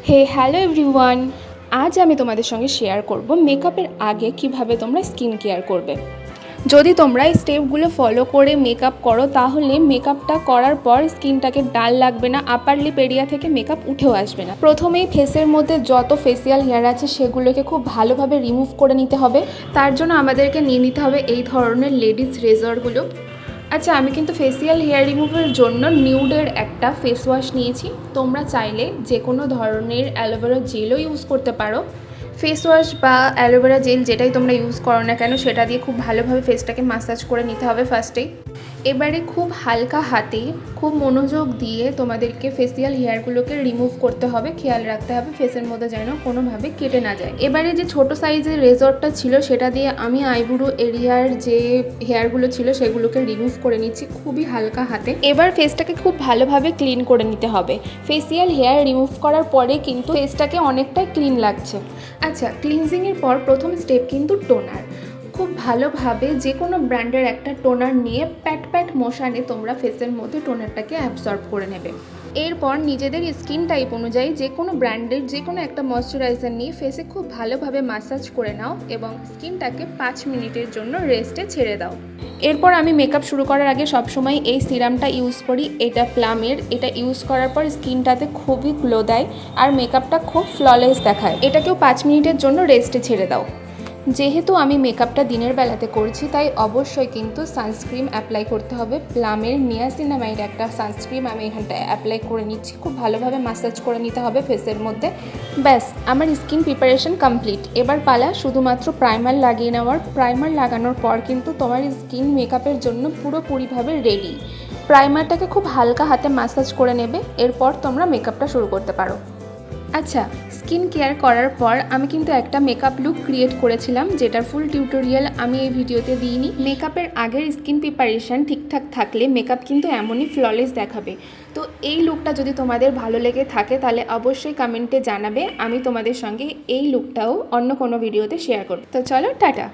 হে hello everyone, আজ আমি তোমাদের সঙ্গে শেয়ার করব মেকআপের আগে কিভাবে তোমরা স্কিন কেয়ার করবে। যদি তোমরা এই স্টেপগুলো ফলো করে মেকআপ করো তাহলে মেকআপটা করার পর স্কিনটাকে ডাল লাগবে না, আপার লিপ এরিয়া থেকে মেকআপ উঠেও আসবে না। প্রথমেই ফেসের মধ্যে যত ফেসিয়াল হেয়ার আছে সেগুলোকে খুব ভালোভাবে রিমুভ করে নিতে হবে। তার জন্য আমাদেরকে নিয়ে নিতে হবে এই ধরনের লেডিস রেজরগুলো। আচ্ছা, আমি কিন্তু ফেসিয়াল হেয়ার রিমুভের জন্য নিউডের একটা ফেস ওয়াশ নিয়েছি। তোমরা চাইলে যে কোনো ধরনের অ্যালোভেরা জেলও ইউজ করতে পারো। ফেস ওয়াশ বা অ্যালোভেরা জেল যেটাই তোমরা ইউজ করো না কেন সেটা দিয়ে খুব ভালোভাবে ফেসটাকে মাসাজ করে নিতে হবে ফার্স্টেই। এবারে খুব হালকা হাতে খুব মনোযোগ দিয়ে তোমাদেরকে ফেসিয়াল হেয়ারগুলোকে রিমুভ করতে হবে। খেয়াল রাখতে হবে ফেসের মধ্যে যেন কোনোভাবে কেটে না যায়। এবারে যে ছোট সাইজের রেজরটা ছিল সেটা দিয়ে আমি আইব্রো এরিয়ার যে হেয়ারগুলো ছিল সেগুলোকে রিমুভ করে নিচ্ছি খুবই হালকা হাতে। এবার ফেসটাকে খুব ভালোভাবে ক্লিন করে নিতে হবে। ফেসিয়াল হেয়ার রিমুভ করার পরে কিন্তু ফেসটাকে অনেকটাই ক্লিন লাগছে। আচ্ছা, ক্লিনজিংয়ের পর প্রথম স্টেপ কিন্তু টোনার। খুব ভালোভাবে যে কোনো ব্র্যান্ডের একটা টোনার নিয়ে প্যাট মোশানে তোমরা ফেসের মধ্যে টোনারটাকে অ্যাবসর্ব করে নেবে। এরপর নিজেদের স্কিন টাইপ অনুযায়ী যে কোনো ব্র্যান্ডের যে কোনো একটা ময়শ্চারাইজার নিয়ে ফেসে খুব ভালোভাবে মাসাজ করে নাও এবং স্কিনটাকে 5 মিনিটের জন্য রেস্টে ছেড়ে দাও। এরপর আমি মেকআপ শুরু করার আগে সবসময় এই সিরামটা ইউজ করি। এটা প্লামের। এটা ইউজ করার পর স্কিনটাতে খুবই গ্লো দেয় আর মেকআপটা খুব ফ্ললেস দেখায়। এটাকেও 5 মিনিটের জন্য রেস্টে ছেড়ে দাও। যেহেতু আমি মেকআপটা দিনের বেলাতে করছি তাই অবশ্যই কিন্তু সানস্ক্রিন অ্যাপ্লাই করতে হবে। প্লামের নিয়াসিনামাইড একটা সানস্ক্রিন আমি এখানটায় অ্যাপ্লাই করে নিচ্ছি। খুব ভালোভাবে মাসাজ করে নিতে হবে ফেসের মধ্যে। ব্যাস, আমার স্কিন প্রিপারেশন কমপ্লিট। এবার পালা শুধুমাত্র প্রাইমার লাগিয়ে নেওয়ার। প্রাইমার লাগানোর পর কিন্তু তোমার স্কিন মেকআপের জন্য পুরোপুরিভাবে রেডি। প্রাইমারটাকে খুব হালকা হাতে মাসাজ করে নেবে। এরপর তোমরা মেকআপটা শুরু করতে পারো। আচ্ছা, স্কিন কেয়ার করার পর আমি কিন্তু একটা মেকআপ লুক ক্রিয়েট করেছিলাম যেটার ফুল টিউটোরিয়াল আমি এই ভিডিওতে দিইনি। মেকআপের আগের স্কিন প্রিপারেশন ঠিকঠাক থাকলে মেকআপ কিন্তু এমনই ফ্ললেস দেখাবে। তো এই লুকটা যদি তোমাদের ভালো লেগে থাকে তাহলে অবশ্যই কমেন্টে জানাবে। আমি তোমাদের সঙ্গে এই লুকটাও অন্য কোনো ভিডিওতে শেয়ার করব। তো চলো, টাটা।